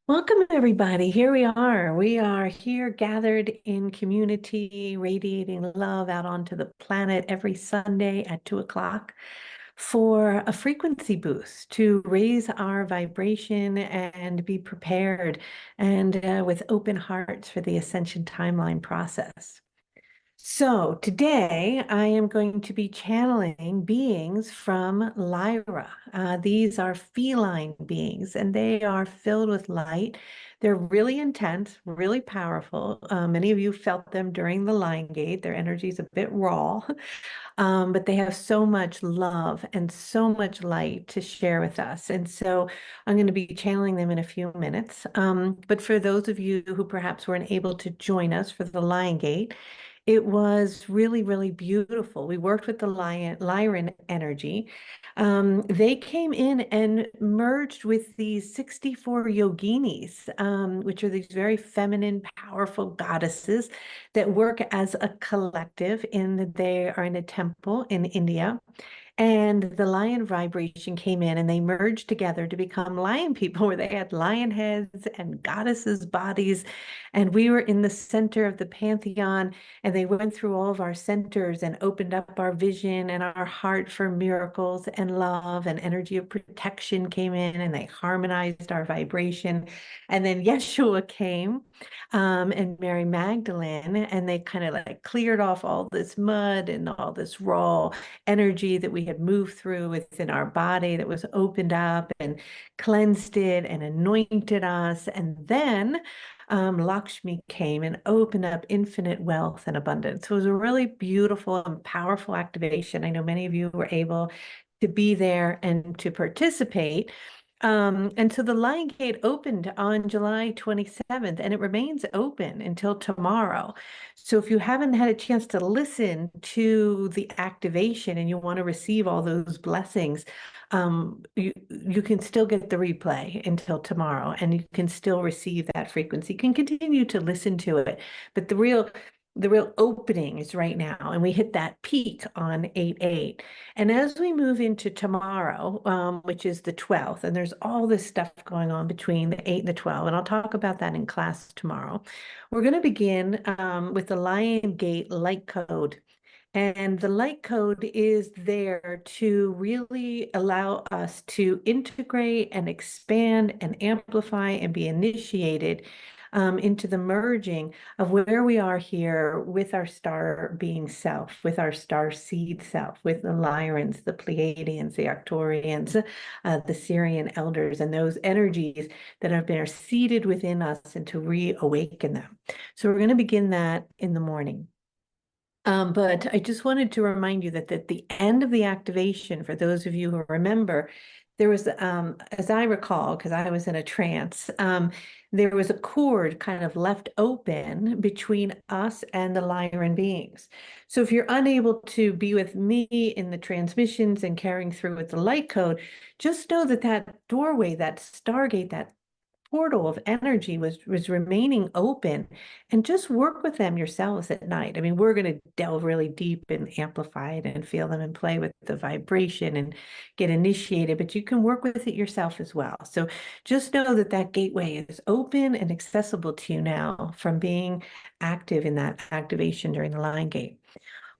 Welcome, everybody. Here we are. We are here gathered in community, radiating love out onto the planet every Sunday at 2 o'clock for a frequency boost to raise our vibration and be prepared and with open hearts for the ascension timeline process. So today I am going to be channeling beings from Lyra. These are feline beings and they are filled with light. They're really intense, really powerful. Many of you felt them during the line gate. Their energy is a bit raw, but they have so much love and so much light to share with us. And so I'm going to be channeling them in a few minutes. But for those of you who perhaps weren't able to join us for the Lion Gate, it was really, really beautiful. We worked with the Lyran energy. They came in and merged with these 64 yoginis, which are these very feminine, powerful goddesses that work as a collective they are in a temple in India. And the lion vibration came in and they merged together to become lion people, where they had lion heads and goddesses' bodies. And we were in the center of the pantheon, and they went through all of our centers and opened up our vision and our heart for miracles and love, and energy of protection came in and they harmonized our vibration. And then Yeshua came, and Mary Magdalene, and they kind of like cleared off all this mud and all this raw energy that we had moved through within our body, that was opened up and cleansed it and anointed us. And then Lakshmi came and opened up infinite wealth and abundance. So it was a really beautiful and powerful activation. I know many of you were able to be there and to participate. And so the Lion Gate opened on July 27th, and it remains open until tomorrow. So if you haven't had a chance to listen to the activation and you want to receive all those blessings, you can still get the replay until tomorrow, and you can still receive that frequency. You can continue to listen to it, but the real opening is right now, and we hit that peak on 8/8. And as we move into tomorrow, which is the 12th, and there's all this stuff going on between the 8 and the 12, and I'll talk about that in class tomorrow. We're going to begin with the Lion Gate light code. And the light code is there to really allow us to integrate and expand and amplify and be initiated into the merging of where we are here with our star being self, with our star seed self, with the Lyrans, the Pleiadians, the Arcturians, the Syrian elders, and those energies that have been seated within us, and to reawaken them. So we're going to begin that in the morning. But I just wanted to remind you that at the end of the activation, for those of you who remember, there was, as I recall, because I was in a trance, there was a cord kind of left open between us and the Lyran beings. So if you're unable to be with me in the transmissions and carrying through with the light code, just know that that doorway, that stargate, that portal of energy was remaining open, and just work with them yourselves at night. I mean, we're going to delve really deep and amplify it and feel them and play with the vibration and get initiated, but you can work with it yourself as well. So just know that that gateway is open and accessible to you now from being active in that activation during the line gate.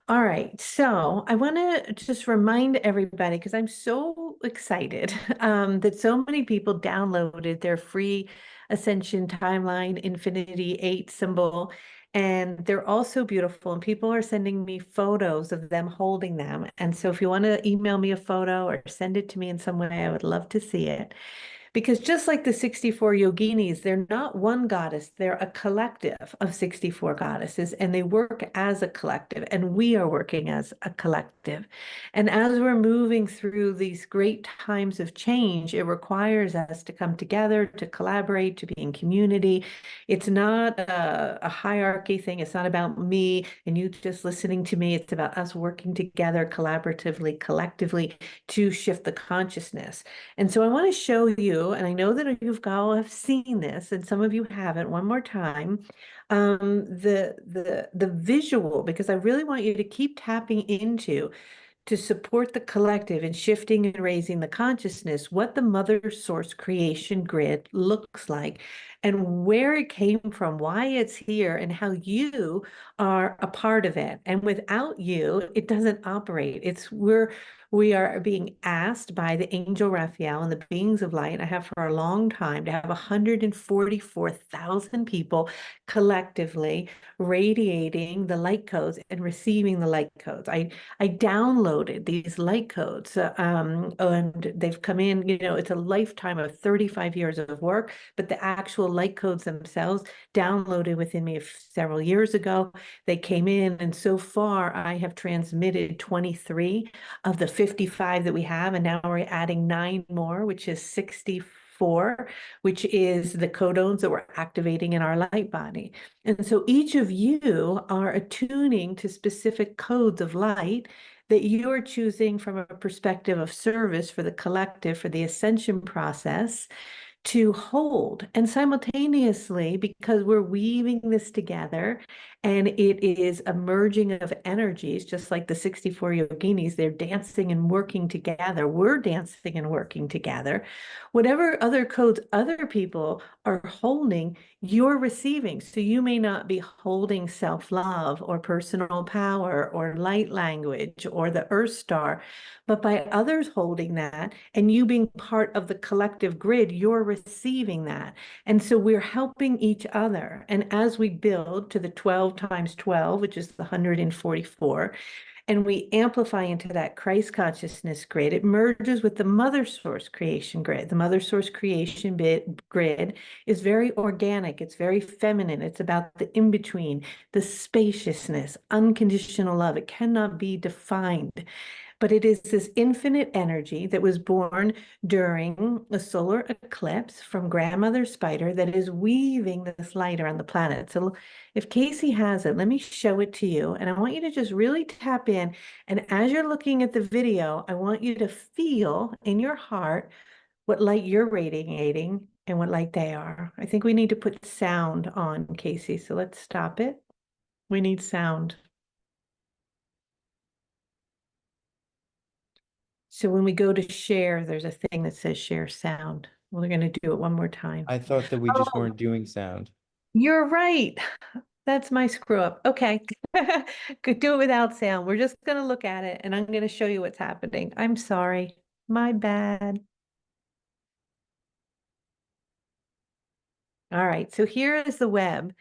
All right, so I want to just remind everybody, because I'm so excited that so many people downloaded their free Ascension Timeline Infinity 8 symbol, and they're all so beautiful, and people are sending me photos of them holding them. And so if you want to email me a photo or send it to me in some way, I would love to see it. Because just like the 64 yoginis, they're not one goddess, they're a collective of 64 goddesses, and they work as a collective, and we are working as a collective. And as we're moving through these great times of change, it requires us to come together, to collaborate, to be in community. It's not a hierarchy thing. It's not about me and you just listening to me. It's about us working together collaboratively, collectively, to shift the consciousness. And so I want to show you, and I know that you've all have seen this, and some of you haven't, one more time, the visual, because I really want you to keep tapping into to support the collective in shifting and raising the consciousness, what the mother source creation grid looks like and where it came from, why it's here, and how you are a part of it. And without you, it doesn't operate. We are being asked by the angel Raphael and the beings of light, I have for a long time, to have 144,000 people collectively radiating the light codes and receiving the light codes. I downloaded these light codes, and they've come in, it's a lifetime of 35 years of work, but the actual light codes themselves downloaded within me several years ago. They came in, and so far I have transmitted 23 of the 55 that we have, and now we're adding 9 more, which is 64, which is the codones that we're activating in our light body. And so each of you are attuning to specific codes of light that you are choosing from a perspective of service for the collective, for the ascension process, to hold. And simultaneously, because we're weaving this together and it is a merging of energies, just like the 64 yoginis, they're dancing and working together. We're dancing and working together. Whatever other codes other people are holding, you're receiving. So you may not be holding self-love or personal power or light language or the earth star, but by others holding that and you being part of the collective grid, you're receiving that. And so we're helping each other. And as we build to the 12 times 12, which is the 144, and we amplify into that Christ consciousness grid, it merges with the mother source creation grid. The mother source creation grid is very organic. It's very feminine. It's about the in-between, the spaciousness, unconditional love. It cannot be defined. But it is this infinite energy that was born during a solar eclipse from grandmother spider that is weaving this light around the planet. So if Casey has it, let me show it to you. And I want you to just really tap in. And as you're looking at the video, I want you to feel in your heart what light you're radiating and what light they are. I think we need to put sound on, Casey. So let's stop it. We need sound. So when we go to share, there's a thing that says share sound. We're going to do it one more time. I thought that we just Oh, weren't doing sound. you're right. That's my screw up. Okay. Could do it without sound. We're just going to look at it and I'm going to show you what's happening. I'm sorry. My bad. All right. So here is the web.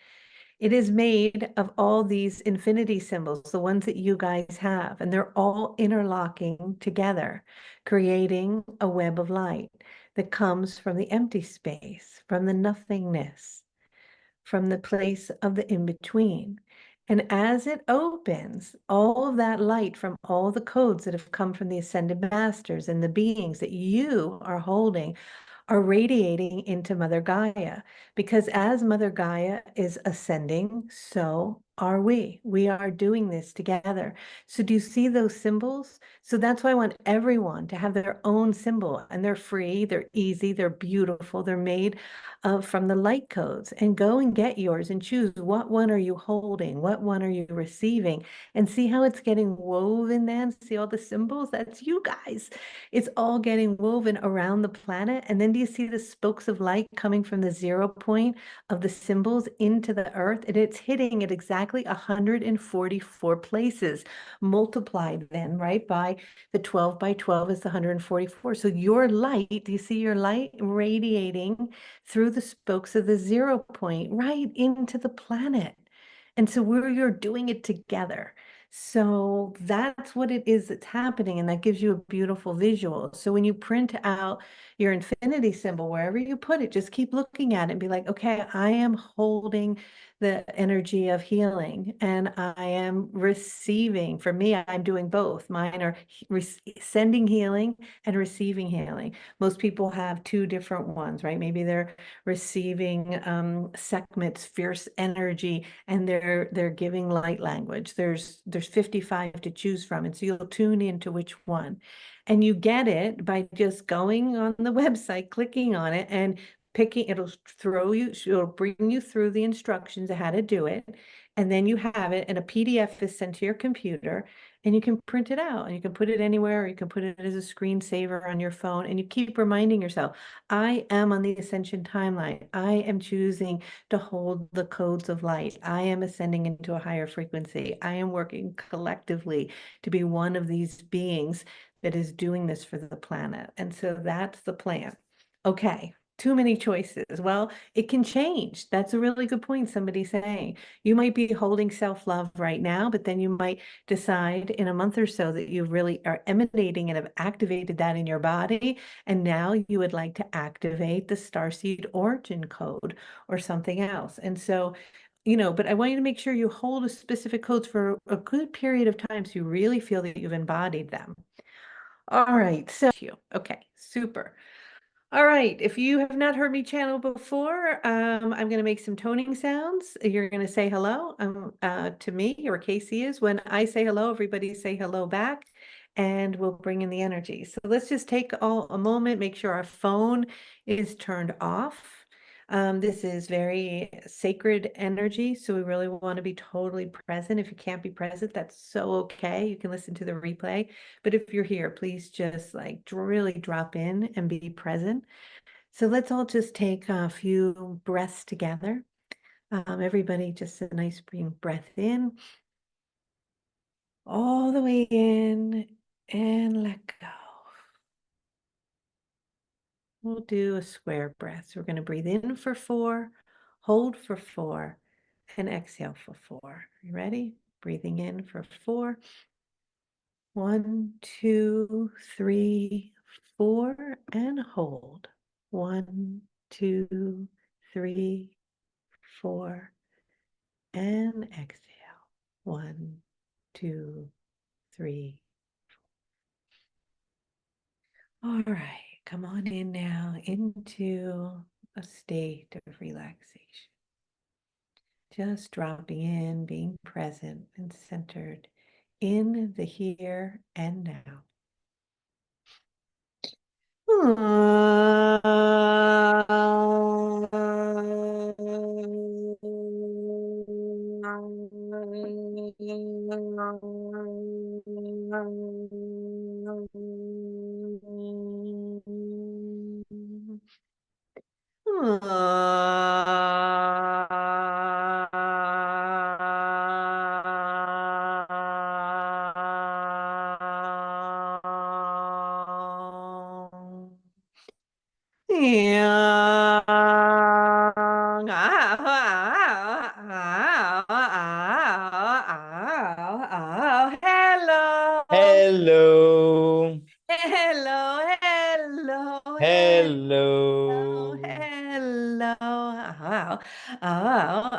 It is made of all these infinity symbols, the ones that you guys have, and they're all interlocking together, creating a web of light that comes from the empty space, from the nothingness, from the place of the in-between. And as it opens, all of that light from all the codes that have come from the ascended masters and the beings that you are holding are radiating into Mother Gaia, because as Mother Gaia is ascending, so are we. We are doing this together. So do you see those symbols? So that's why I want everyone to have their own symbol, and they're free, they're easy, they're beautiful, they're made from the light codes. And go and get yours and choose what one are you holding, what one are you receiving, and see how it's getting woven then. See all the symbols? That's you guys. It's all getting woven around the planet. And then do you see the spokes of light coming from the 0 point of the symbols into the earth? And it's hitting at exactly 144 places, multiplied then, right, by the 12 by 12 is the 144. So your light, do you see your light radiating through the spokes of the 0 point right into the planet? And so you're doing it together. So that's what it is that's happening, and that gives you a beautiful visual. So when you print out your infinity symbol, wherever you put it, just keep looking at it and be like, okay, I am holding the energy of healing and I am receiving. For me, I'm doing both. Mine are sending healing and receiving healing. Most people have 2 different ones, right? Maybe they're receiving Sekhmet's fierce energy and they're giving light language. There's 55 to choose from, and so you'll tune into which one. And you get it by just going on the website, clicking on it, and it'll bring you through the instructions of how to do it. And then you have it, and a PDF is sent to your computer, and you can print it out, and you can put it anywhere, or you can put it as a screensaver on your phone, and you keep reminding yourself, I am on the ascension timeline. I am choosing to hold the codes of light. I am ascending into a higher frequency. I am working collectively to be one of these beings that is doing this for the planet. And so that's the plan. Okay, too many choices. Well, it can change. That's a really good point, somebody's saying. You might be holding self-love right now, but then you might decide in a month or so that you really are emanating and have activated that in your body. And now you would like to activate the starseed origin code or something else. And so, but I want you to make sure you hold a specific codes for a good period of time so you really feel that you've embodied them. All right, so okay, super. All right, if you have not heard me channel before, I'm going to make some toning sounds. You're going to say hello to me, or Casey is. When I say hello, everybody say hello back, and we'll bring in the energy. So let's just take a moment, make sure our phone is turned off. This is very sacred energy, so we really want to be totally present. If you can't be present, that's so okay. You can listen to the replay. But if you're here, please just like really drop in and be present. So let's all just take a few breaths together. Everybody, just a nice breath in, all the way in, and let go. We'll do a square breath. So we're going to breathe in for 4, hold for 4, and exhale for 4. You ready? Breathing in for 4. 1, 2, 3, 4, and hold. 1, 2, 3, 4, and exhale. 1, 2, 3. All right, come on in now into a state of relaxation. Just dropping in, being present and centered in the here and now. Hello. Hello. Hello, hello, hello, Hello.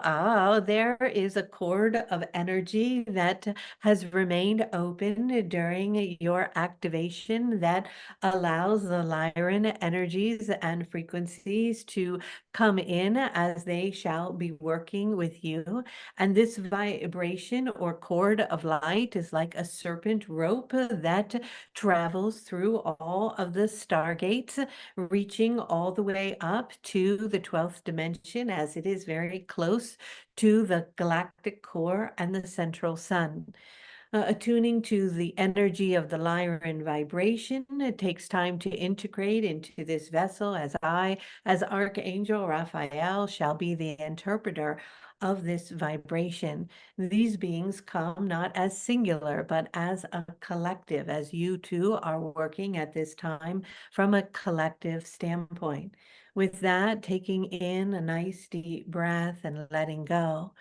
hello. There is a cord of energy that has remained open during your activation that allows the Lyran energies and frequencies to come in as they shall be working with you. And this vibration or cord of light is like a serpent rope that travels through all of the stargates, reaching all the way up to the 12th dimension, as it is very close to the galactic core and the central sun. Attuning to the energy of the Lyran vibration. It takes time to integrate into this vessel as Archangel Raphael, shall be the interpreter of this vibration. These beings come not as singular, but as a collective, as you two are working at this time from a collective standpoint. With that, taking in a nice deep breath and letting go,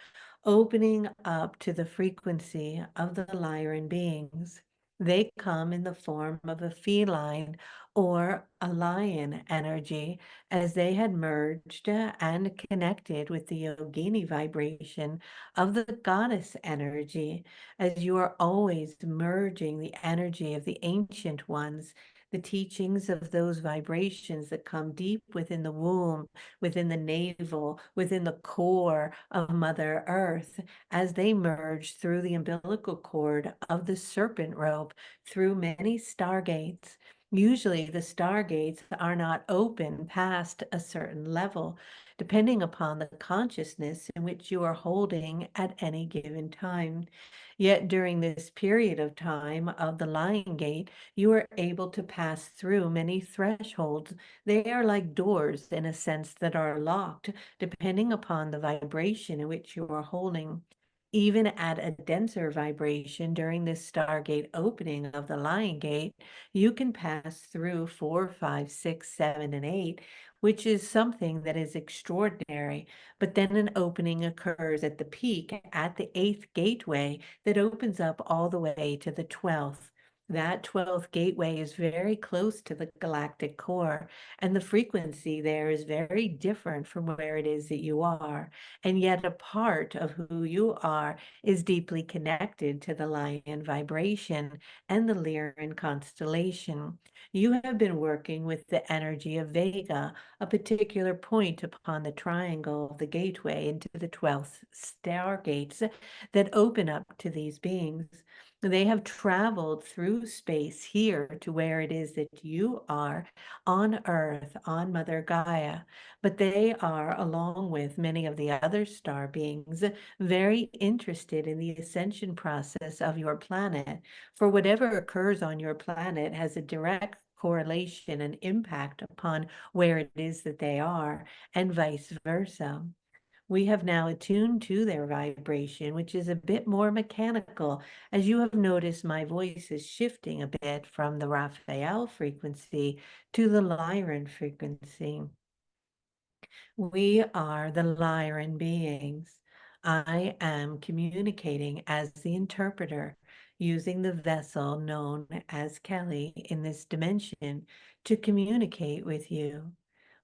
opening up to the frequency of the Lyran beings. They come in the form of a feline or a lion energy as they had merged and connected with the yogini vibration of the goddess energy, as you are always merging the energy of the ancient ones, the teachings of those vibrations that come deep within the womb, within the navel, within the core of Mother Earth, as they merge through the umbilical cord of the serpent rope, through many stargates. Usually, the stargates are not open past a certain level, depending upon the consciousness in which you are holding at any given time. Yet, during this period of time of the lying gate, you are able to pass through many thresholds. They are like doors in a sense that are locked, depending upon the vibration in which you are holding. Even at a denser vibration during this stargate opening of the lying gate, you can pass through 4, 5, 6, 7, and 8, which is something that is extraordinary. But then an opening occurs at the peak at the eighth gateway that opens up all the way to the 12th. That 12th gateway is very close to the galactic core, and the frequency there is very different from where it is that you are. And yet, a part of who you are is deeply connected to the lion vibration and the Lyran constellation. You have been working with the energy of Vega, a particular point upon the triangle of the gateway into the 12th stargates that open up to these beings. They have traveled through space here to where it is that you are on Earth, on Mother Gaia, but they are, along with many of the other star beings, very interested in the ascension process of your planet. For whatever occurs on your planet has a direct correlation and impact upon where it is that they are, and vice versa. We have now attuned to their vibration, which is a bit more mechanical. As you have noticed, my voice is shifting a bit from the Raphael frequency to the Lyran frequency. We are the Lyran beings. I am communicating as the interpreter, using the vessel known as Kelly in this dimension to communicate with you.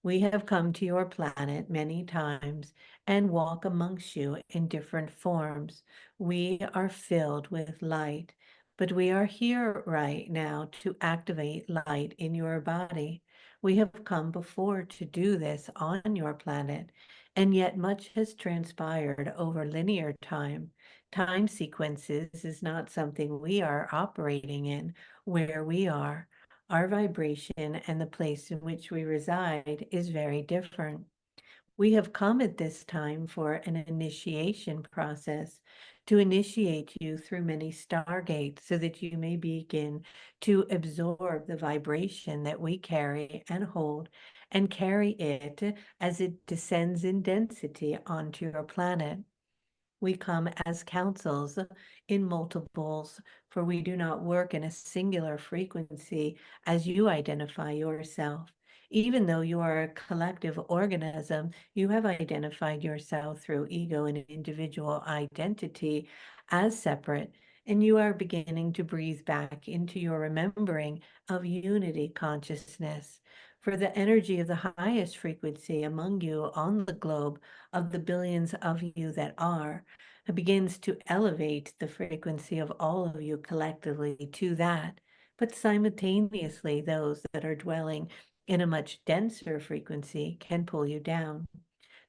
We have come to your planet many times and walk amongst you in different forms. We are filled with light, but we are here right now to activate light in your body. We have come before to do this on your planet, and yet much has transpired over linear time. Time sequences is not something we are operating in where we are. Our vibration and the place in which we reside is very different. We have come at this time for an initiation process to initiate you through many stargates so that you may begin to absorb the vibration that we carry and hold and carry it as it descends in density onto your planet. We come as councils in multiples, for we do not work in a singular frequency as you identify yourself. Even though you are a collective organism, you have identified yourself through ego and individual identity as separate, and you are beginning to breathe back into your remembering of unity consciousness. For the energy of the highest frequency among you on the globe, of the billions of you that are, begins to elevate the frequency of all of you collectively to that. But simultaneously, those that are dwelling in a much denser frequency can pull you down.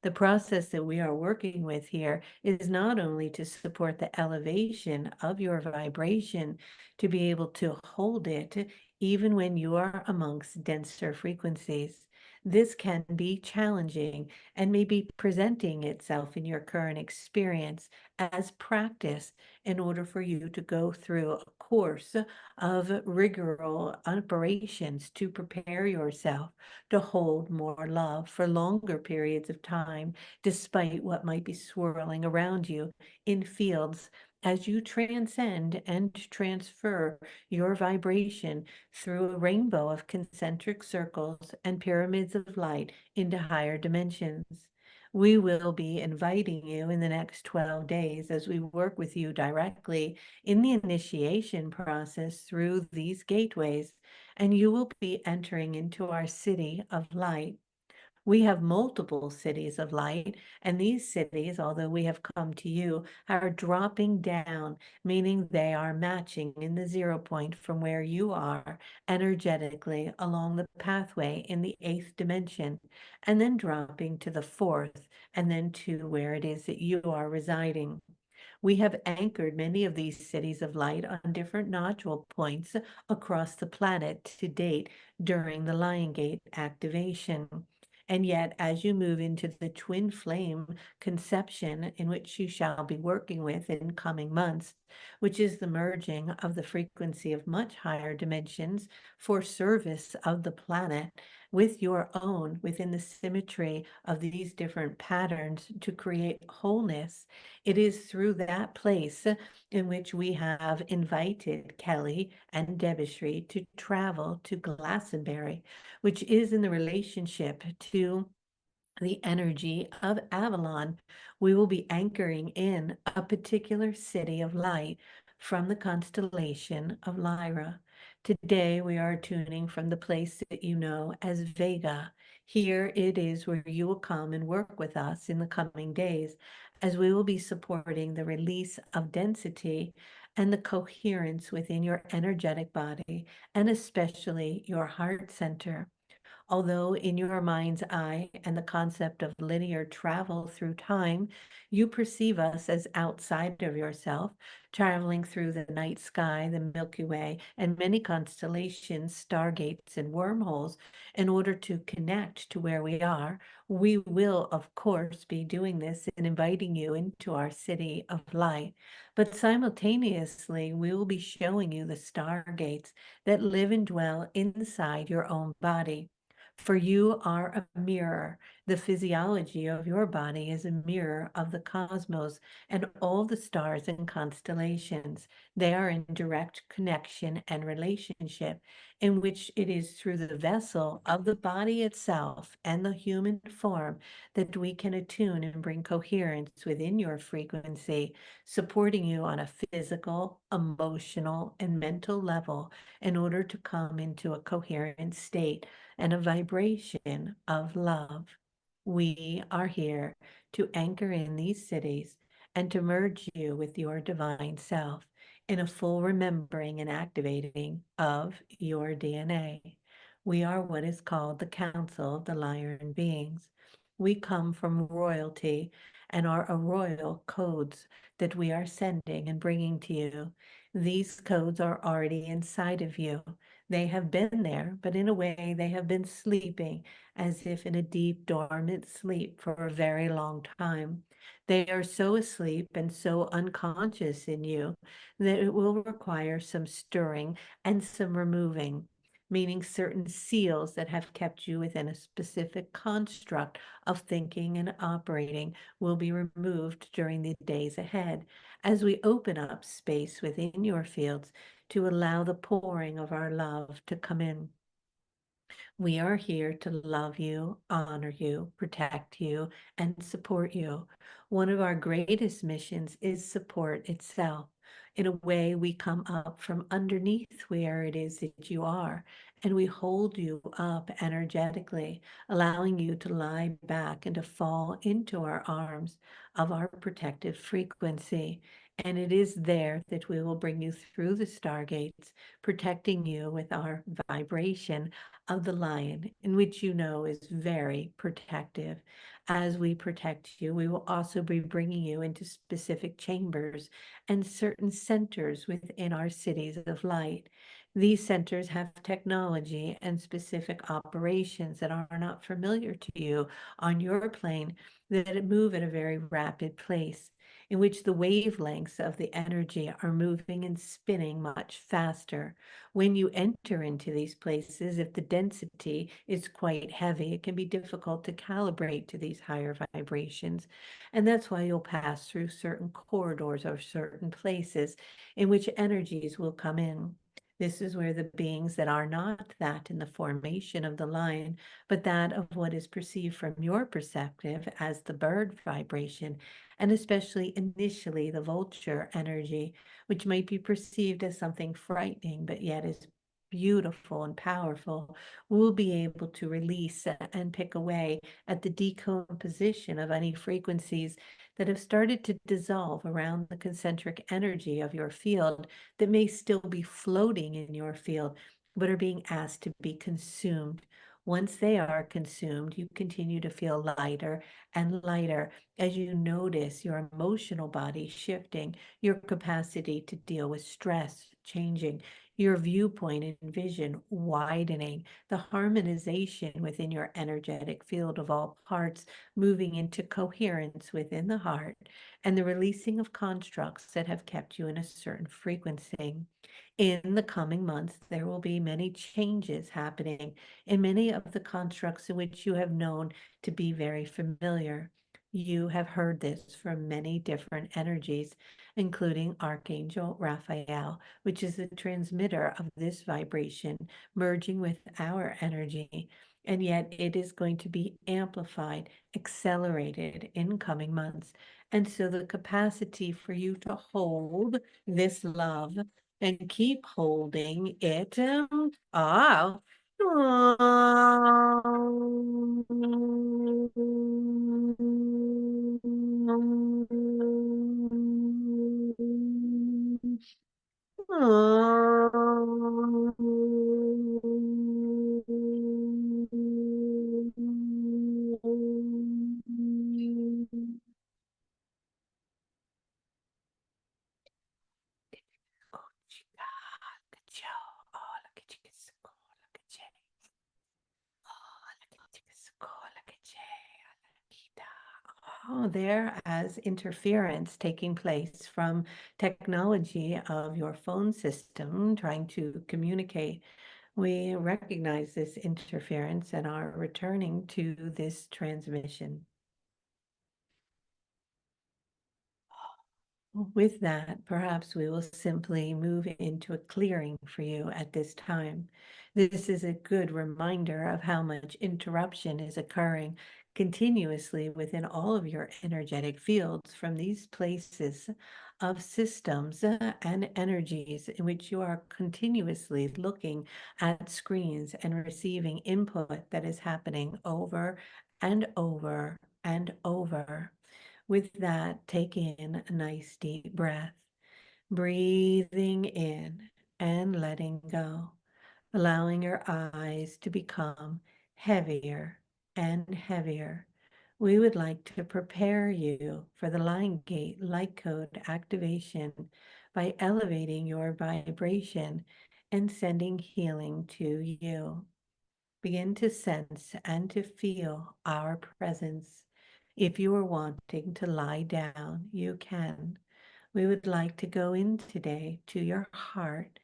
The process that we are working with here is not only to support the elevation of your vibration, to be able to hold it even when you are amongst denser frequencies. This can be challenging and may be presenting itself in your current experience as practice in order for you to go through a course of rigorous operations to prepare yourself to hold more love for longer periods of time, despite what might be swirling around you in fields as you transcend and transfer your vibration through a rainbow of concentric circles and pyramids of light into higher dimensions. We will be inviting you in the next 12 days as we work with you directly in the initiation process through these gateways, and you will be entering into our city of light. We have multiple cities of light, and these cities, although we have come to you, are dropping down, meaning they are matching in the 0 point from where you are energetically along the pathway in the eighth dimension, and then dropping to the fourth, and then to where it is that you are residing. We have anchored many of these cities of light on different nodule points across the planet to date during the Lion Gate activation. And yet, as you move into the twin flame conception in which you shall be working with in coming months, which is the merging of the frequency of much higher dimensions for service of the planet with your own within the symmetry of these different patterns to create wholeness, it is through that place in which we have invited Kelly and Debishri to travel to Glastonbury, which is in the relationship to the energy of Avalon. We will be anchoring in a particular city of light from the constellation of Lyra. Today, we are tuning from the place that you know as Vega. Here it is where you will come and work with us in the coming days, as we will be supporting the release of density and the coherence within your energetic body, and especially your heart center. Although in your mind's eye and the concept of linear travel through time, you perceive us as outside of yourself, traveling through the night sky, the Milky Way, and many constellations, stargates, and wormholes in order to connect to where we are, we will, of course, be doing this and inviting you into our city of light. But simultaneously, we will be showing you the stargates that live and dwell inside your own body. For you are a mirror. The physiology of your body is a mirror of the cosmos and all the stars and constellations. They are in direct connection and relationship, in which it is through the vessel of the body itself and the human form that we can attune and bring coherence within your frequency, supporting you on a physical, emotional, and mental level in order to come into a coherent state and a vibration of love. We are here to anchor in these cities and to merge you with your divine self in a full remembering and activating of your DNA. We are what is called the Council of the Lyran beings. We come from royalty and are a royal codes that we are sending and bringing to you. These codes are already inside of you. They have been there, but in a way they have been sleeping as if in a deep, dormant sleep for a very long time. They are so asleep and so unconscious in you that it will require some stirring and some removing, meaning certain seals that have kept you within a specific construct of thinking and operating will be removed during the days ahead as we open up space within your fields to allow the pouring of our love to come in. We are here to love you, honor you, protect you, and support you. One of our greatest missions is support itself. In a way, we come up from underneath where it is that you are, and we hold you up energetically, allowing you to lie back and to fall into our arms of our protective frequency. And it is there that we will bring you through the stargates, protecting you with our vibration of the lion, in which you know is very protective. As we protect you, we will also be bringing you into specific chambers and certain centers within our cities of light. These centers have technology and specific operations that are not familiar to you on your plane, that move at a very rapid pace, in which the wavelengths of the energy are moving and spinning much faster. When you enter into these places, if the density is quite heavy, it can be difficult to calibrate to these higher vibrations. And that's why you'll pass through certain corridors or certain places in which energies will come in. This is where the beings that are not that in the formation of the lion, but that of what is perceived from your perspective as the bird vibration, and especially initially the vulture energy, which might be perceived as something frightening, but yet is beautiful and powerful, will be able to release and pick away at the decomposition of any frequencies that have started to dissolve around the concentric energy of your field that may still be floating in your field, but are being asked to be consumed. Once they are consumed, you continue to feel lighter and lighter as you notice your emotional body shifting, your capacity to deal with stress changing, your viewpoint and vision widening, the harmonization within your energetic field of all parts moving into coherence within the heart, and the releasing of constructs that have kept you in a certain frequency. In the coming months, there will be many changes happening in many of the constructs in which you have known to be very familiar. You have heard this from many different energies, including Archangel Raphael, which is the transmitter of this vibration, merging with our energy. And yet it is going to be amplified, accelerated in coming months. And so the capacity for you to hold this love and keep holding it. Ah, Oh, there as interference taking place from technology of your phone system trying to communicate. We recognize this interference and are returning to this transmission. With that, perhaps we will simply move into a clearing for you at this time. This is a good reminder of how much interruption is occurring continuously within all of your energetic fields from these places of systems and energies in which you are continuously looking at screens and receiving input that is happening over and over and over. With that, take in a nice deep breath, breathing in and letting go, allowing your eyes to become heavier and heavier. We would like to prepare you for the line gate light code activation by elevating your vibration and sending healing to you. Begin to sense and to feel our presence. If you are wanting to lie down, you can. We would like to go in today to your heart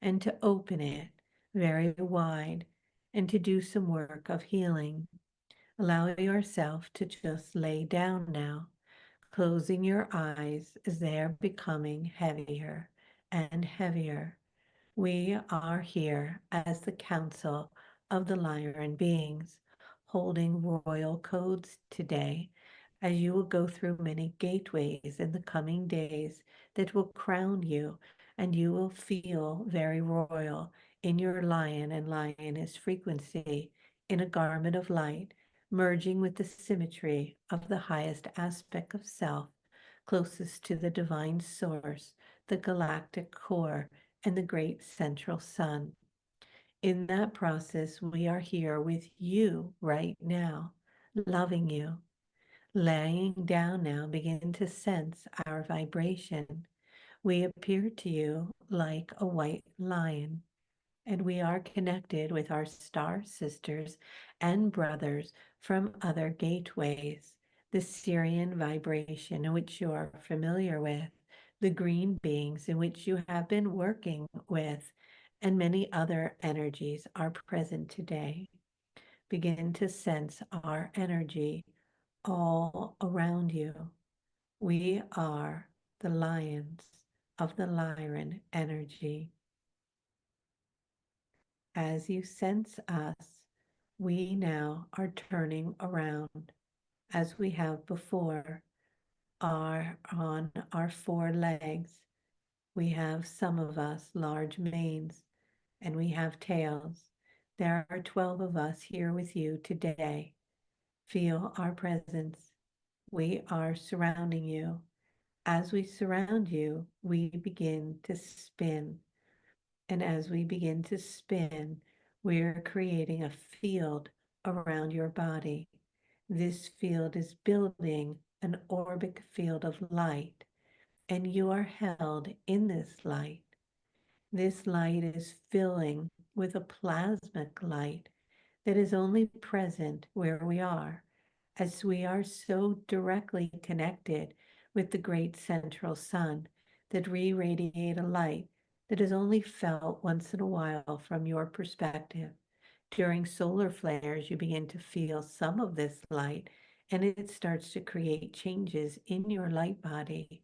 and to open it very wide and to do some work of healing. Allow yourself to just lay down now, closing your eyes as they are becoming heavier and heavier. We are here as the Council of the Lyran beings, holding royal codes today, as you will go through many gateways in the coming days that will crown you, and you will feel very royal in your lion and lioness frequency, in a garment of light, merging with the symmetry of the highest aspect of self, closest to the divine source, the galactic core, and the great central sun. In that process, we are here with you right now, loving you. Laying down now, begin to sense our vibration. We appear to you like a white lion, and we are connected with our star sisters and brothers from other gateways, the Syrian vibration in which you are familiar with, the green beings in which you have been working with, and many other energies are present today. Begin to sense our energy all around you. We are the lions of the Lyran energy. As you sense us, we now are turning around as we have before, are on our four legs. We have some of us large manes and we have tails. There are 12 of us here with you today. Feel our presence. We are surrounding you. As we surround you, we begin to spin. And as we begin to spin, We are creating a field around your body. This field is building an orbic field of light, and you are held in this light. This light is filling with a plasmic light that is only present where we are, as we are so directly connected with the great central sun that we radiate a light that is only felt once in a while from your perspective. During solar flares, you begin to feel some of this light and it starts to create changes in your light body.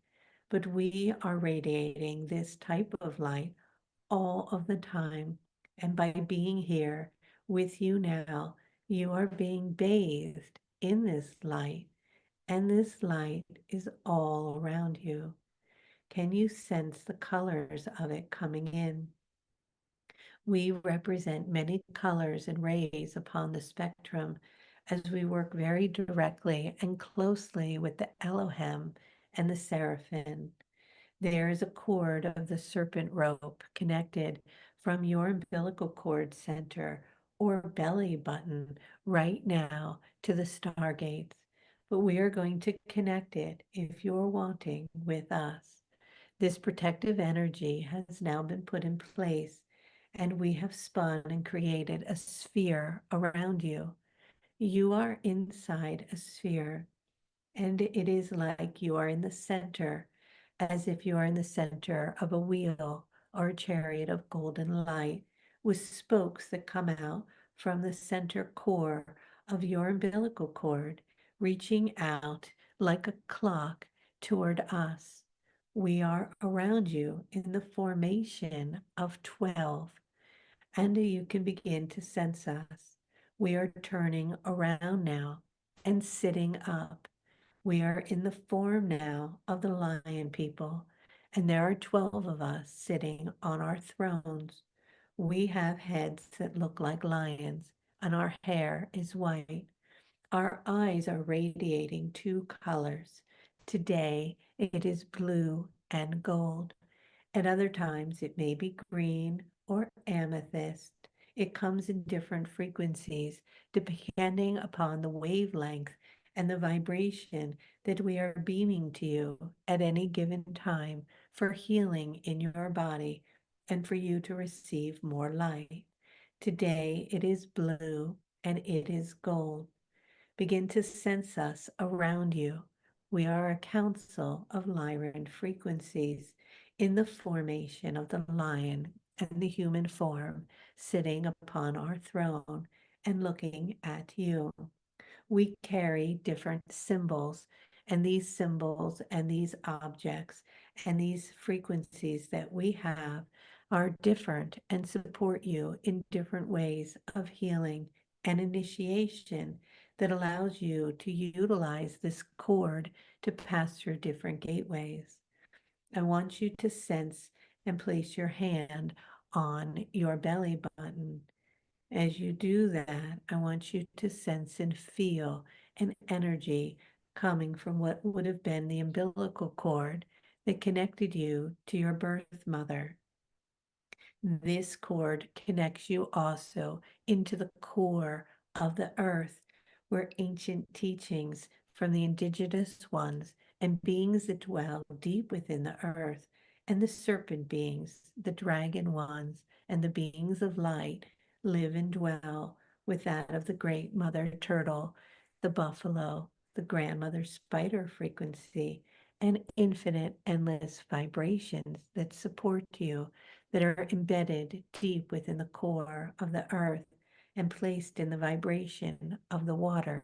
But we are radiating this type of light all of the time. And by being here with you now, you are being bathed in this light, and this light is all around you. Can you sense the colors of it coming in? We represent many colors and rays upon the spectrum as we work very directly and closely with the Elohim and the Seraphim. There is a cord of the serpent rope connected from your umbilical cord center or belly button right now to the stargates. But we are going to connect it, if you're wanting, with us. This protective energy has now been put in place, and we have spun and created a sphere around you. You are inside a sphere, and it is like you are in the center, as if you are in the center of a wheel or a chariot of golden light, with spokes that come out from the center core of your umbilical cord, reaching out like a clock toward us. We are around you in the formation of 12, and you can begin to sense us. We are turning around now and sitting up. We are in the form now of the lion people, and there are 12 of us sitting on our thrones. We have heads that look like lions, and our hair is white. Our eyes are radiating two colors. Today it is blue and gold. At other times, it may be green or amethyst. It comes in different frequencies depending upon the wavelength and the vibration that we are beaming to you at any given time for healing in your body and for you to receive more light. Today, it is blue and it is gold. Begin to sense us around you. We are a council of Lyran frequencies in the formation of the lion and the human form, sitting upon our throne and looking at you. We carry different symbols, and these symbols and these objects and these frequencies that we have are different and support you in different ways of healing and initiation that allows you to utilize this cord to pass through different gateways. I want you to sense and place your hand on your belly button. As you do that, I want you to sense and feel an energy coming from what would have been the umbilical cord that connected you to your birth mother. This cord connects you also into the core of the earth, where ancient teachings from the indigenous ones and beings that dwell deep within the earth, and the serpent beings, the dragon ones, and the beings of light live and dwell with that of the great mother turtle, the buffalo, the grandmother spider frequency, and infinite endless vibrations that support you, that are embedded deep within the core of the earth and placed in the vibration of the water.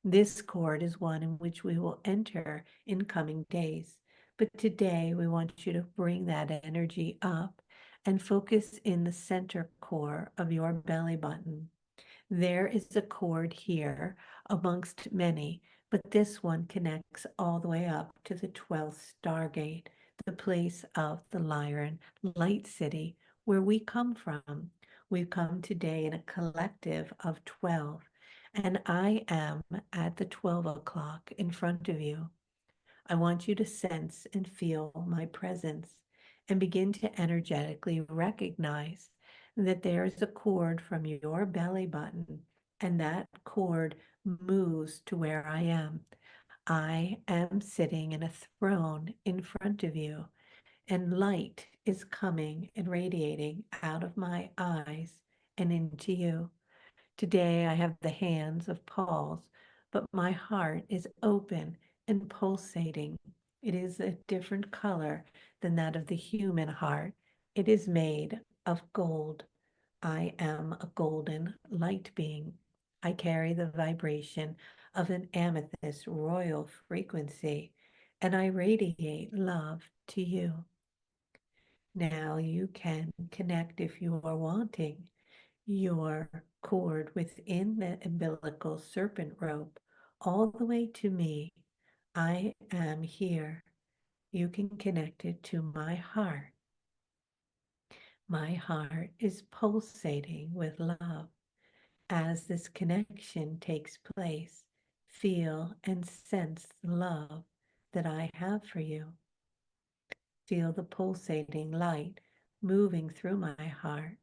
This cord is one in which we will enter in coming days. But today we want you to bring that energy up and focus in the center core of your belly button. There is a cord here amongst many, but this one connects all the way up to the 12th stargate, the place of the Lyran light city where we come from. We've come today in a collective of 12, and I am at the 12 o'clock in front of you. I want you to sense and feel my presence and begin to energetically recognize that there is a cord from your belly button, and that cord moves to where I am. I am sitting in a throne in front of you, and light is coming and radiating out of my eyes and into you. Today I have the hands of Paul's, but my heart is open and pulsating. It is a different color than that of the human heart. It is made of gold. I am a golden light being. I carry the vibration of an amethyst royal frequency, and I radiate love to you. Now you can connect if you are wanting your cord within the umbilical serpent rope all the way to me. I am here. You can connect it to my heart. My heart is pulsating with love. As this connection takes place, feel and sense the love that I have for you. Feel the pulsating light moving through my heart.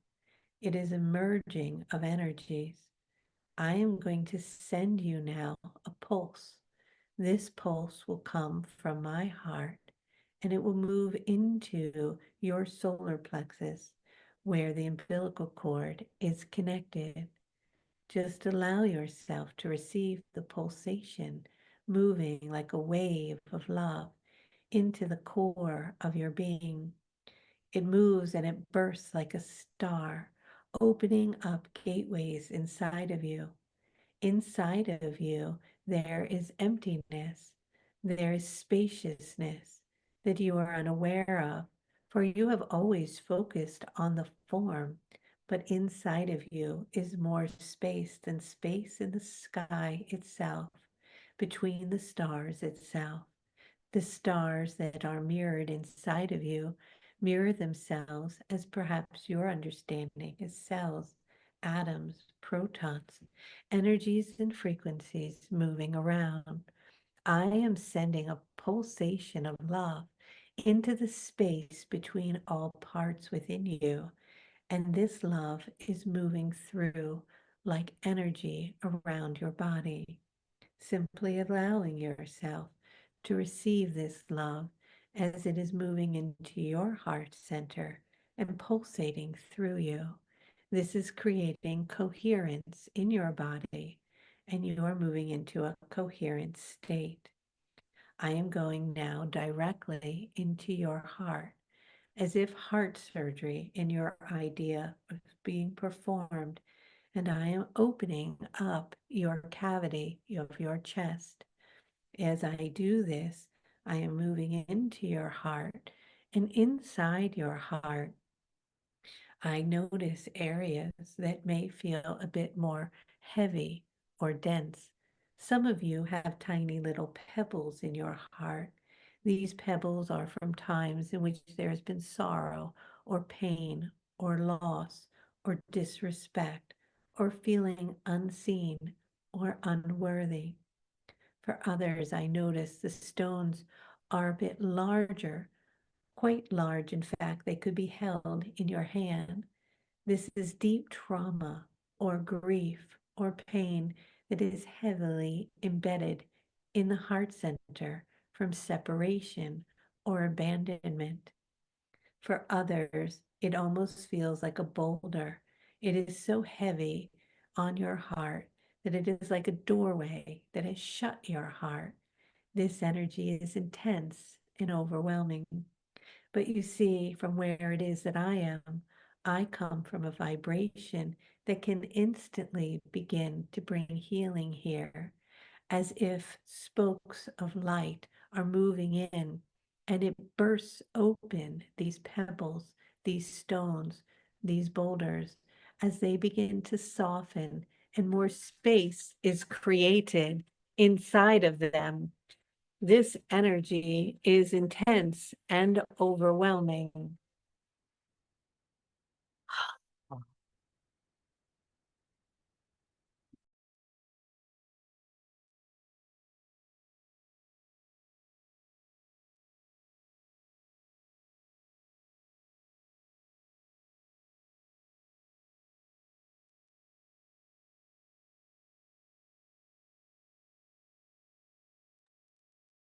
It is a merging of energies. I am going to send you now a pulse. This pulse will come from my heart, and it will move into your solar plexus where the umbilical cord is connected. Just allow yourself to receive the pulsation moving like a wave of love into the core of your being. It moves and it bursts like a star, opening up gateways inside of you. Inside of you, there is emptiness, there is spaciousness that you are unaware of, for you have always focused on the form, but inside of you is more space than space in the sky itself, between the stars itself. The stars that are mirrored inside of you mirror themselves as perhaps your understanding as cells, atoms, protons, energies and frequencies moving around. I am sending a pulsation of love into the space between all parts within you, and this love is moving through like energy around your body. Simply allowing yourself to receive this love as it is moving into your heart center and pulsating through you. This is creating coherence in your body, and you are moving into a coherent state. I am going now directly into your heart, as if heart surgery in your idea was being performed, and I am opening up your cavity of your chest. As I do this, I am moving into your heart, and inside your heart, I notice areas that may feel a bit more heavy or dense. Some of you have tiny little pebbles in your heart. These pebbles are from times in which there has been sorrow or pain or loss or disrespect or feeling unseen or unworthy. For others, I notice the stones are a bit larger, quite large. In fact, they could be held in your hand. This is deep trauma or grief or pain that is heavily embedded in the heart center from separation or abandonment. For others, it almost feels like a boulder. It is so heavy on your heart that it is like a doorway that has shut your heart. This energy is intense and overwhelming. But you see, from where it is that I come from a vibration that can instantly begin to bring healing here, as if spokes of light are moving in, and it bursts open these pebbles, these stones, these boulders, as they begin to soften, and more space is created inside of them. This energy is intense and overwhelming.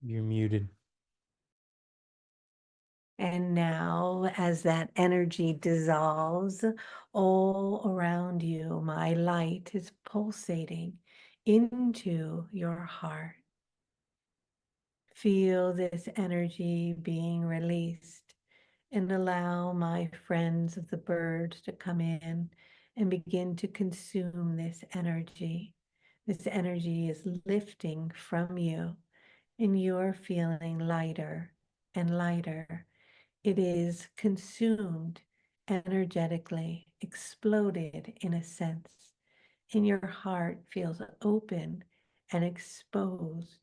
You're muted. And now, as that energy dissolves all around you, my light is pulsating into your heart. Feel this energy being released and allow my friends of the birds to come in and begin to consume this energy. This energy is lifting from you, and you're feeling lighter and lighter. It is consumed energetically, exploded in a sense, and your heart feels open and exposed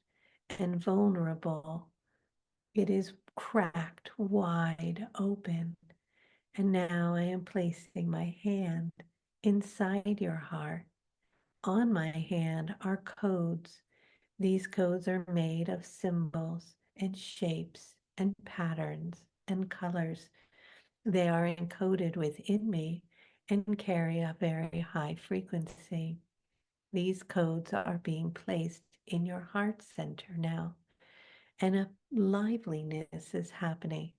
and vulnerable. It is cracked wide open. And now I am placing my hand inside your heart. On my hand are codes. These codes are made of symbols and shapes and patterns and colors. They are encoded within me and carry a very high frequency. These codes are being placed in your heart center now, and a liveliness is happening,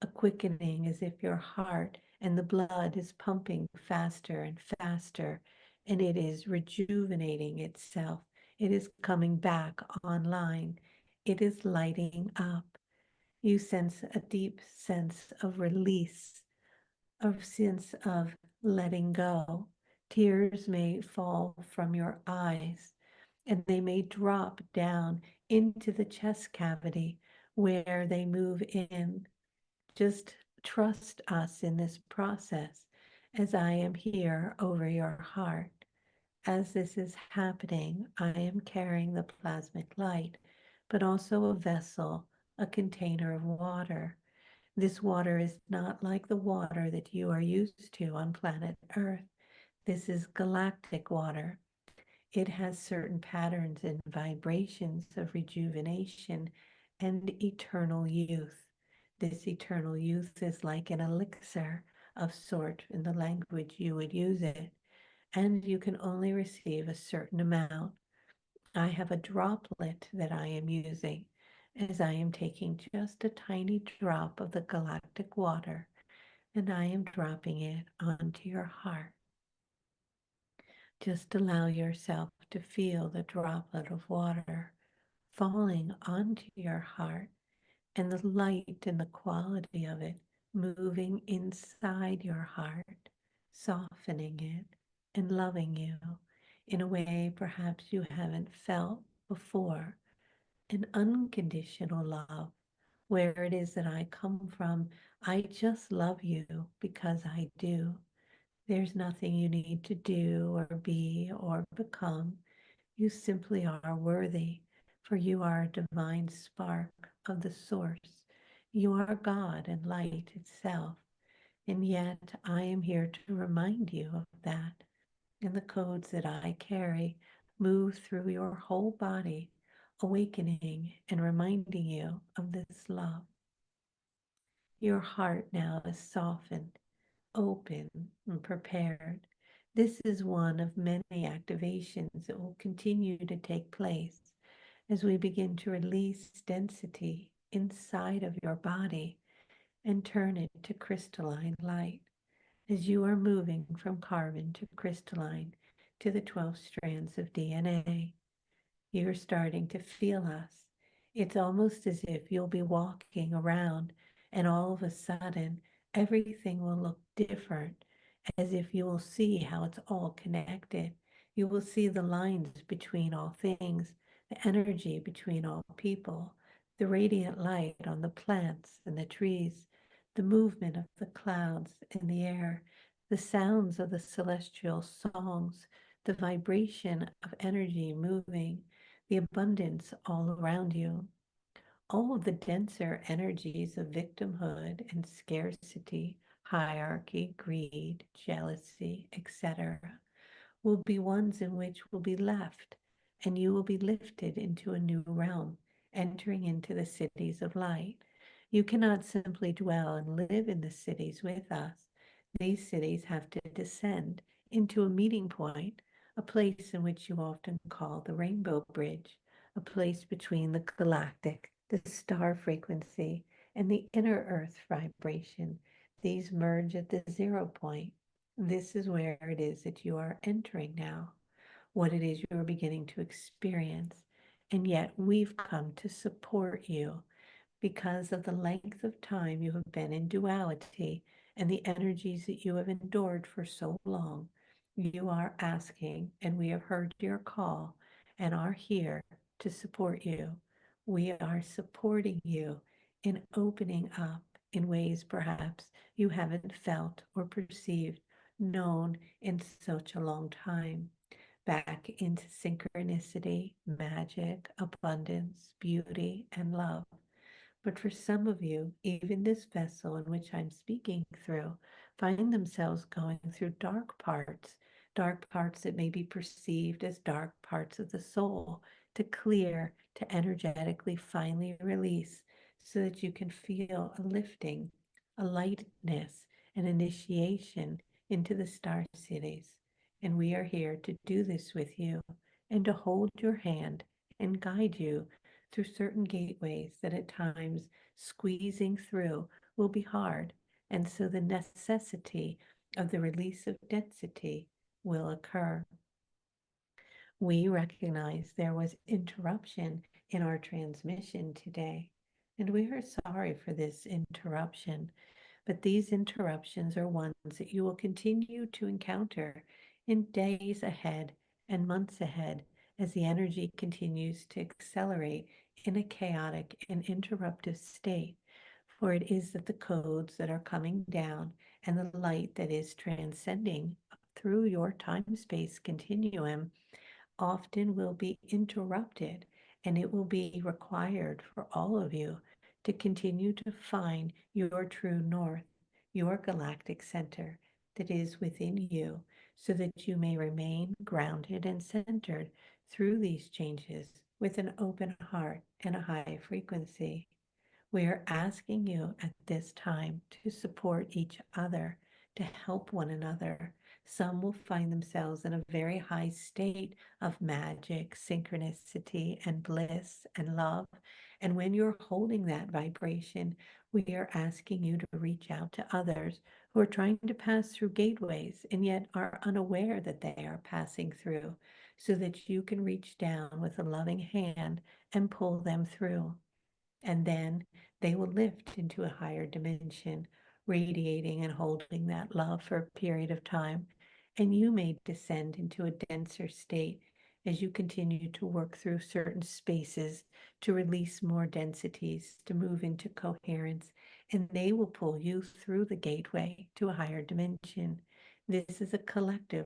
a quickening as if your heart and the blood is pumping faster and faster, and it is rejuvenating itself. It is coming back online. It is lighting up. You sense a deep sense of release, a sense of letting go. Tears may fall from your eyes and they may drop down into the chest cavity where they move in. Just trust us in this process as I am here over your heart. As this is happening, I am carrying the plasmic light, but also a vessel, a container of water. This water is not like the water that you are used to on planet Earth. This is galactic water. It has certain patterns and vibrations of rejuvenation and eternal youth. This eternal youth is like an elixir of sort in the language you would use it, and you can only receive a certain amount. I have a droplet that I am using as I am taking just a tiny drop of the galactic water and I am dropping it onto your heart. Just allow yourself to feel the droplet of water falling onto your heart and the light and the quality of it moving inside your heart, softening it and loving you in a way perhaps you haven't felt before. An unconditional love, where it is that I come from. I just love you because I do. There's nothing you need to do or be or become. You simply are worthy, for you are a divine spark of the source. You are God and light itself. And yet I am here to remind you of that. And the codes that I carry move through your whole body, awakening and reminding you of this love. Your heart now is softened, open, and prepared. This is one of many activations that will continue to take place as we begin to release density inside of your body and turn it to crystalline light. As you are moving from carbon to crystalline to the 12 strands of DNA, you're starting to feel us. It's almost as if you'll be walking around and all of a sudden everything will look different, as if you will see how it's all connected. You will see the lines between all things, the energy between all people, the radiant light on the plants and the trees, the movement of the clouds in the air, the sounds of the celestial songs, the vibration of energy moving, the abundance all around you. All of the denser energies of victimhood and scarcity, hierarchy, greed, jealousy, etc., will be ones in which will be left, and you will be lifted into a new realm, entering into the cities of light. You cannot simply dwell and live in the cities with us. These cities have to descend into a meeting point, a place in which you often call the Rainbow Bridge, a place between the galactic the star frequency, and the inner earth vibration. These merge at the 0 point. This is where it is that you are entering now, what it is you are beginning to experience. And yet we've come to support you because of the length of time you have been in duality and the energies that you have endured for so long. You are asking, and we have heard your call and are here to support you. We are supporting you in opening up in ways perhaps you haven't felt or perceived, known in such a long time. Back into synchronicity, magic, abundance, beauty, and love. But for some of you, even this vessel in which I'm speaking through, find themselves going through dark parts that may be perceived as dark parts of the soul, to clear, to energetically finally release, so that you can feel a lifting, a lightness, an initiation into the star cities. And we are here to do this with you and to hold your hand and guide you through certain gateways that at times squeezing through will be hard. And so the necessity of the release of density will occur. We recognize there was interruption in our transmission today, and we are sorry for this interruption. But these interruptions are ones that you will continue to encounter in days ahead and months ahead as the energy continues to accelerate in a chaotic and interruptive state. For it is that the codes that are coming down and the light that is transcending through your time space continuum often will be interrupted, and it will be required for all of you to continue to find your true north, your galactic center that is within you, so that you may remain grounded and centered through these changes with an open heart and a high frequency. We are asking you at this time to support each other, to help one another. Some will find themselves in a very high state of magic, synchronicity, and bliss and love. And when you're holding that vibration, we are asking you to reach out to others who are trying to pass through gateways and yet are unaware that they are passing through, so that you can reach down with a loving hand and pull them through. And then they will lift into a higher dimension, radiating and holding that love for a period of time. And you may descend into a denser state as you continue to work through certain spaces to release more densities, to move into coherence, and they will pull you through the gateway to a higher dimension. This is a collective,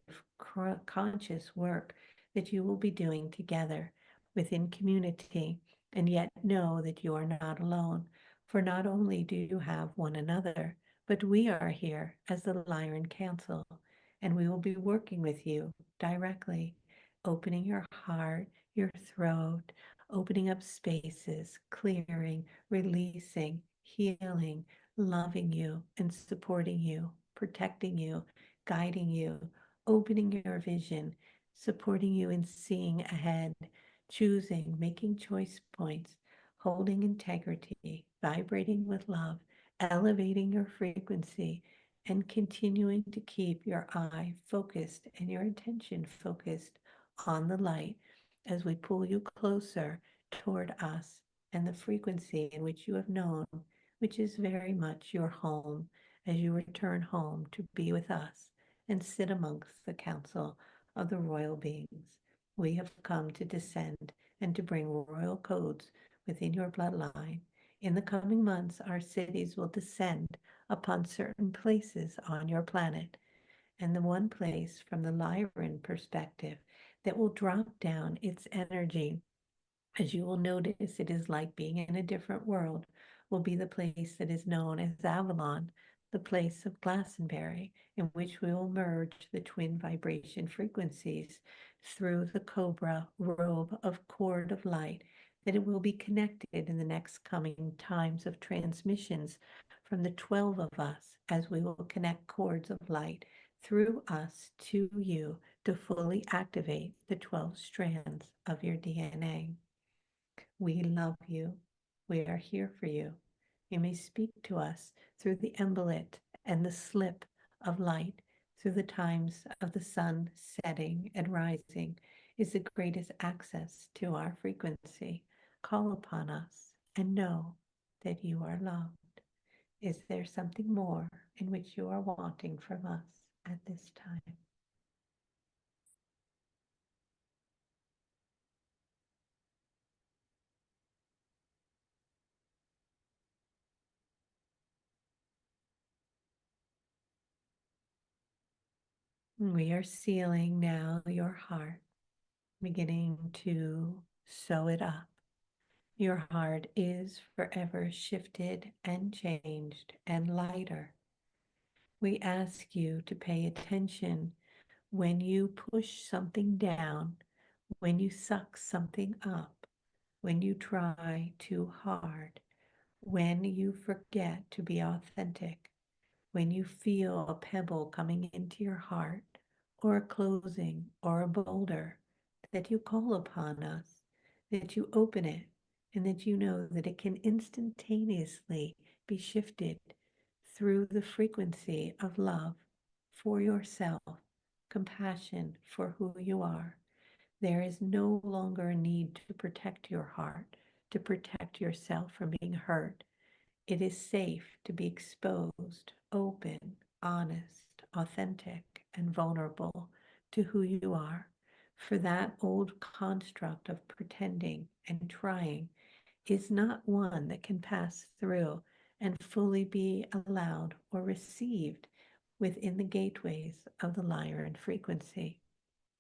conscious work that you will be doing together within community, and yet know that you are not alone. For not only do you have one another, but we are here as the Lyran Council, and we will be working with you directly, opening your heart, your throat, opening up spaces, clearing, releasing, healing, loving you, and supporting you, protecting you, guiding you, opening your vision, supporting you in seeing ahead, choosing, making choice points, holding integrity, vibrating with love, elevating your frequency, and continuing to keep your eye focused and your attention focused on the light as we pull you closer toward us and the frequency in which you have known, which is very much your home, as you return home to be with us and sit amongst the council of the royal beings. We have come to descend and to bring royal codes within your bloodline. In the coming months, our cities will descend upon certain places on your planet. And the one place from the Lyran perspective that will drop down its energy, as you will notice, it is like being in a different world, will be the place that is known as Avalon, the place of Glastonbury, in which we will merge the twin vibration frequencies through the cobra robe of cord of light, that it will be connected in the next coming times of transmissions from the 12 of us, as we will connect cords of light through us to you to fully activate the 12 strands of your DNA. We love you. We are here for you. You may speak to us through the embolet and the slip of light, through the times of the sun setting and rising is the greatest access to our frequency. Call upon us and know that you are loved. Is there something more in which you are wanting from us at this time? We are sealing now your heart, beginning to sew it up. Your heart is forever shifted and changed and lighter. We ask you to pay attention when you push something down, when you suck something up, when you try too hard, when you forget to be authentic, when you feel a pebble coming into your heart, or a closing, or a boulder, that you call upon us, that you open it, and that you know that it can instantaneously be shifted through the frequency of love for yourself, compassion for who you are. There is no longer a need to protect your heart, to protect yourself from being hurt. It is safe to be exposed, open, honest, authentic, and vulnerable to who you are. For that old construct of pretending and trying is not one that can pass through and fully be allowed or received within the gateways of the Lyran frequency.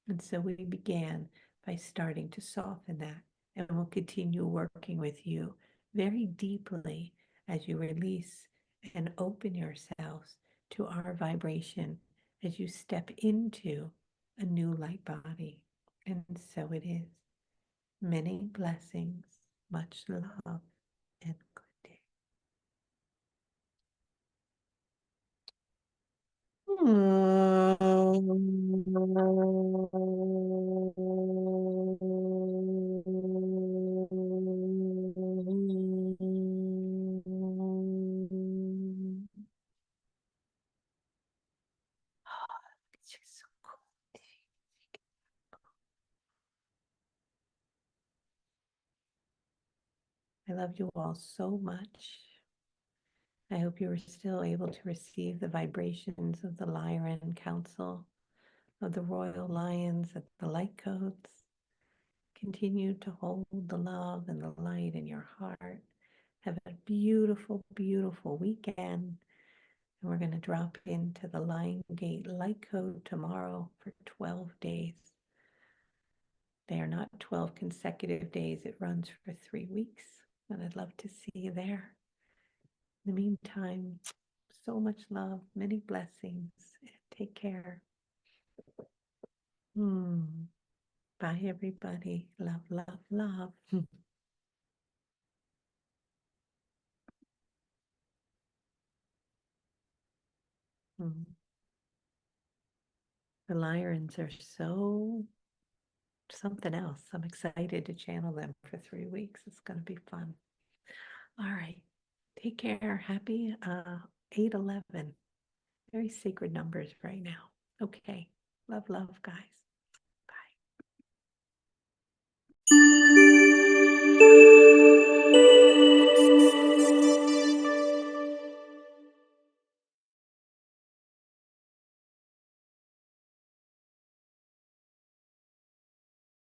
And so we began by starting to soften that, and we'll continue working with you very deeply as you release and open yourselves to our vibration as you step into a new light body. And so it is. Many blessings, much love, and good day. It's just so cool. I love you all so much. I hope you are still able to receive the vibrations of the Lyran Council, of the Royal Lions, of the light codes. Continue to hold the love and the light in your heart. Have a beautiful, beautiful weekend. And we're going to drop into the Lion Gate light code tomorrow for 12 days. They are not 12 consecutive days. It runs for 3 weeks. And I'd love to see you there. In the meantime, so much love, many blessings. Take care. Bye, everybody. Love, love, love. The Lyrans are so something else. I'm excited to channel them for 3 weeks. It's going to be fun. All right. Take care. Happy 8/11. Very sacred numbers right now. Okay. Love, love, guys.